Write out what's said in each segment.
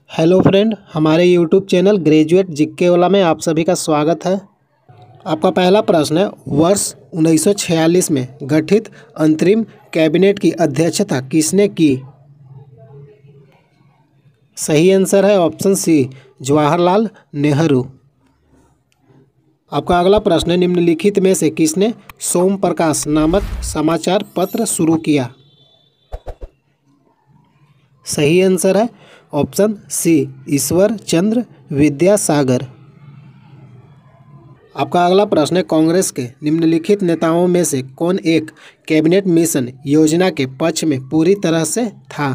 Hello friend, हमारे YouTube channel graduate GK वाला में आप सभी का स्वागत है। आपका पहला प्रश्न है, वर्ष 1946 में गठित अंतरिम कैबिनेट की अध्यक्षता किसने की? सही आंसर है ऑप्शन सी, जवाहरलाल नेहरू। आपका अगला प्रश्न है, निम्नलिखित में से किसने सोम प्रकाश नामक समाचार पत्र शुरू किया? सही आंसर है ऑप्शन सी, ईश्वर चंद्र विद्यासागर। आपका अगला प्रश्न है, कांग्रेस के निम्नलिखित नेताओं में से कौन एक कैबिनेट मिशन योजना के पक्ष में पूरी तरह से था?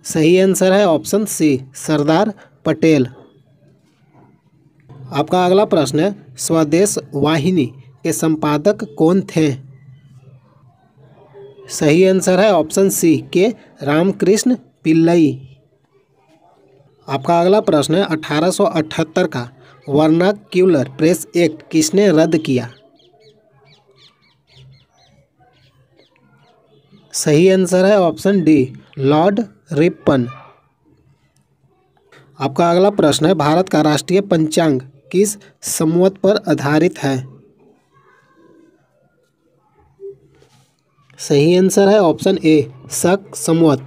सही आंसर है ऑप्शन सी, सरदार पटेल। आपका अगला प्रश्न है, स्वदेश वाहिनी के संपादक कौन थे? सही आंसर है ऑप्शन सी, के रामकृष्ण पिल्लई। आपका अगला प्रश्न है, 1878 का वर्नाक्यूलर प्रेस एक्ट किसने रद्द किया? सही आंसर है ऑप्शन डी, लॉर्ड रिपन। आपका अगला प्रश्न है, भारत का राष्ट्रीय पंचांग किस संवत पर आधारित है? सही आंसर है ऑप्शन ए, शक संवत।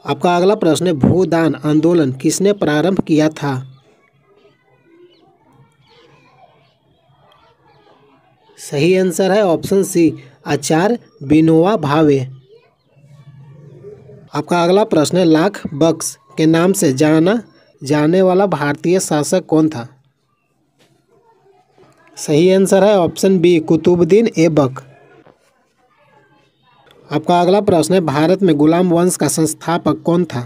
आपका अगला प्रश्न है, भूदान आंदोलन किसने प्रारंभ किया था? सही आंसर है ऑप्शन सी, आचार्य विनोबा भावे। आपका अगला प्रश्न है, लाख बख्श के नाम से जाना जाने वाला भारतीय शासक कौन था? सही आंसर है ऑप्शन बी, कुतुबुद्दीन ऐबक। आपका अगला प्रश्न है, भारत में गुलाम वंश का संस्थापक कौन था?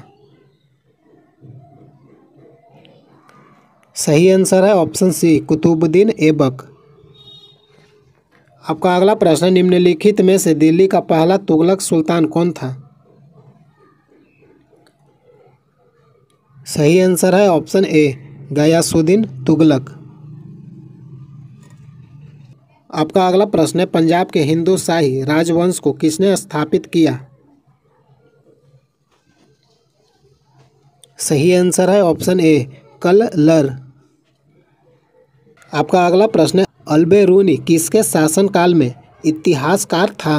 सही आंसर है ऑप्शन सी, कुतुबुद्दीन ऐबक। आपका अगला प्रश्न है, निम्नलिखित में से दिल्ली का पहला तुगलक सुल्तान कौन था? सही आंसर है ऑप्शन ए, गयासुद्दीन तुगलक। आपका अगला प्रश्न है, पंजाब के हिंदू शाही राजवंश को किसने स्थापित किया? सही आंसर है ऑप्शन ए, कललर। आपका अगला प्रश्न है, अल्बेरूनी किसके शासनकाल में इतिहासकार था?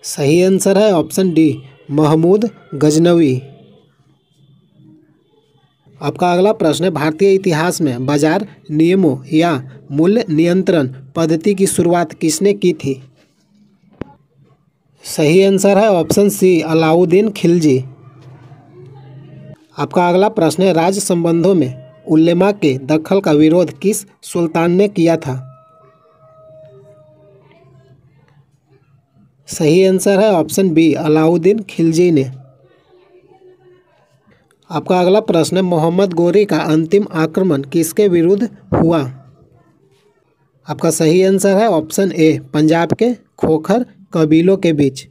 सही आंसर है ऑप्शन डी, महमूद गजनवी। आपका अगला प्रश्न है, भारतीय इतिहास में बाजार नियमों या मूल्य नियंत्रण पद्धति की शुरुआत किसने की थी? सही आंसर है ऑप्शन सी, अलाउद्दीन खिलजी। आपका अगला प्रश्न है, राज्य संबंधों में उलेमा के दखल का विरोध किस सुल्तान ने किया था? सही आंसर है ऑप्शन बी, अलाउद्दीन खिलजी ने। आपका अगला प्रश्न है, मोहम्मद गोरी का अंतिम आक्रमण किसके विरुद्ध हुआ? आपका सही आंसर है ऑप्शन ए, पंजाब के खोखर कबीलों के बीच।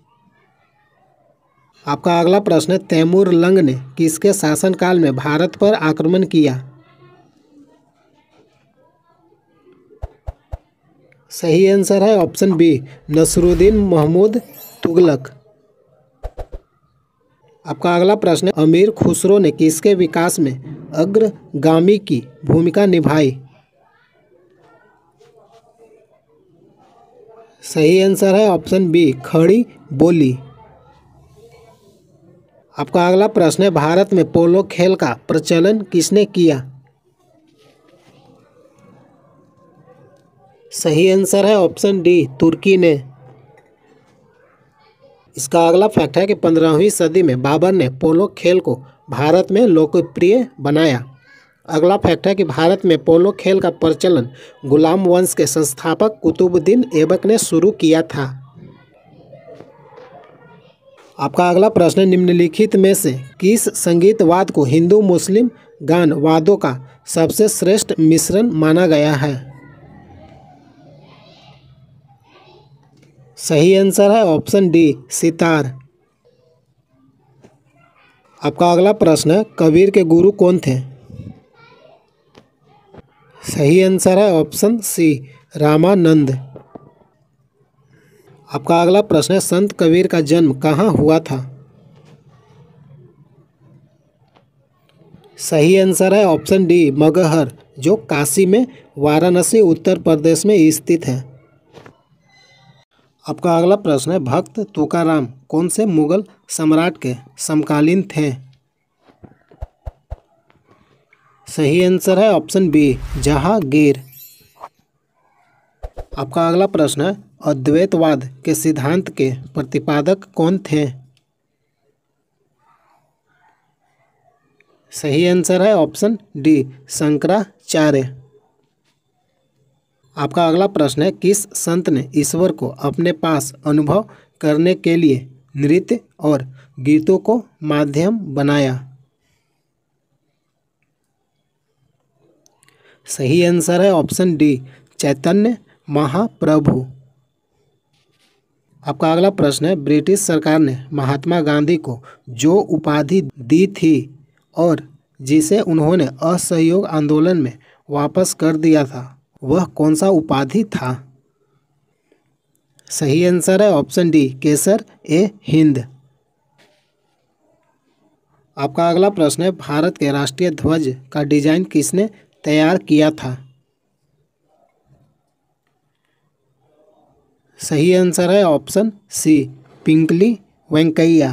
आपका अगला प्रश्न है, तैमूर लंग ने किसके शासनकाल में भारत पर आक्रमण किया? सही आंसर है ऑप्शन बी, नसरुद्दीन महमूद तुगलक। आपका अगला प्रश्न है, अमीर खुसरो ने किसके विकास में अग्रगामी की भूमिका निभाई? सही आंसर है ऑप्शन बी, खड़ी बोली। आपका अगला प्रश्न है, भारत में पोलो खेल का प्रचलन किसने किया? सही आंसर है ऑप्शन डी, तुर्की ने। इसका अगला फैक्ट है कि 15वीं सदी में बाबर ने पोलो खेल को भारत में लोकप्रिय बनाया। अगला फैक्ट है कि भारत में पोलो खेल का प्रचलन गुलाम वंश के संस्थापक कुतुबुद्दीन ऐबक ने शुरू किया था। आपका अगला प्रश्न है, निम्नलिखित में से किस संगीतवाद को हिंदू मुस्लिम गान वाद्यों का सबसे श्रेष्ठ मिश्रण माना गया है? सही आंसर है ऑप्शन डी, सितार। आपका अगला प्रश्न है, कबीर के गुरु कौन थे? सही आंसर है ऑप्शन सी, रामानंद। आपका अगला प्रश्न है, संत कबीर का जन्म कहाँ हुआ था? सही आंसर है ऑप्शन डी, मगहर, जो काशी में, वाराणसी उत्तर प्रदेश में स्थित है। आपका अगला प्रश्न है, भक्त तुकाराम कौन से मुगल सम्राट के समकालीन थे? सही आंसर है ऑप्शन बी, जहांगीर। आपका अगला प्रश्न है, अद्वैतवाद के सिद्धांत के प्रतिपादक कौन थे? सही आंसर है ऑप्शन डी, शंकराचार्य। आपका अगला प्रश्न है, किस संत ने ईश्वर को अपने पास अनुभव करने के लिए नृत्य और गीतों को माध्यम बनाया? सही आंसर है ऑप्शन डी, चैतन्य महाप्रभु। आपका अगला प्रश्न है, ब्रिटिश सरकार ने महात्मा गांधी को जो उपाधि दी थी और जिसे उन्होंने असहयोग आंदोलन में वापस कर दिया था, वह कौन सा उपाधि था? सही आंसर है ऑप्शन डी, केसर ए हिंद। आपका अगला प्रश्न है, भारत के राष्ट्रीय ध्वज का डिजाइन किसने तैयार किया था? सही आंसर है ऑप्शन सी, पिंगली वेंकैया।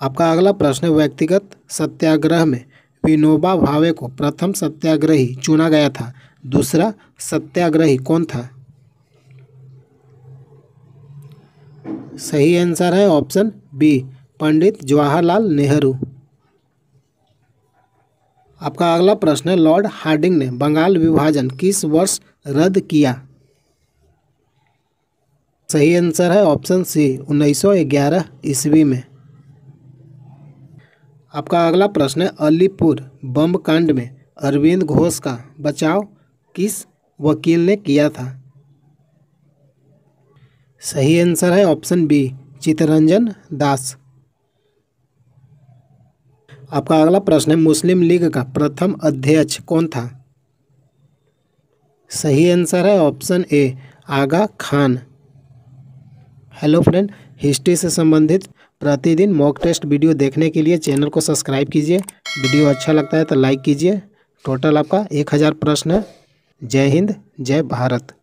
आपका अगला प्रश्न है, व्यक्तिगत सत्याग्रह में विनोबा भावे को प्रथम सत्याग्रही चुना गया था, दूसरा सत्याग्रही कौन था? सही आंसर है ऑप्शन बी, पंडित जवाहरलाल नेहरू। आपका अगला प्रश्न है, लॉर्ड हार्डिंग ने बंगाल विभाजन किस वर्ष रद्द किया? सही आंसर है ऑप्शन सी, 1911 ईस्वी में। आपका अगला प्रश्न है, अलीपुर बम कांड में अरविंद घोष का बचाव किस वकील ने किया था? सही आंसर है ऑप्शन बी, चित्तरंजन दास। आपका अगला प्रश्न है, मुस्लिम लीग का प्रथम अध्यक्ष कौन था? सही आंसर है option A, Aga Khan. Hello friend, history से संबंधित प्रतिदिन मॉक टेस्ट वीडियो देखने के लिए चैनल को सब्सक्राइब कीजिए। वीडियो अच्छा लगता है तो लाइक कीजिए। टोटल आपका 1000 प्रश्न है। जय हिंद, जय भारत।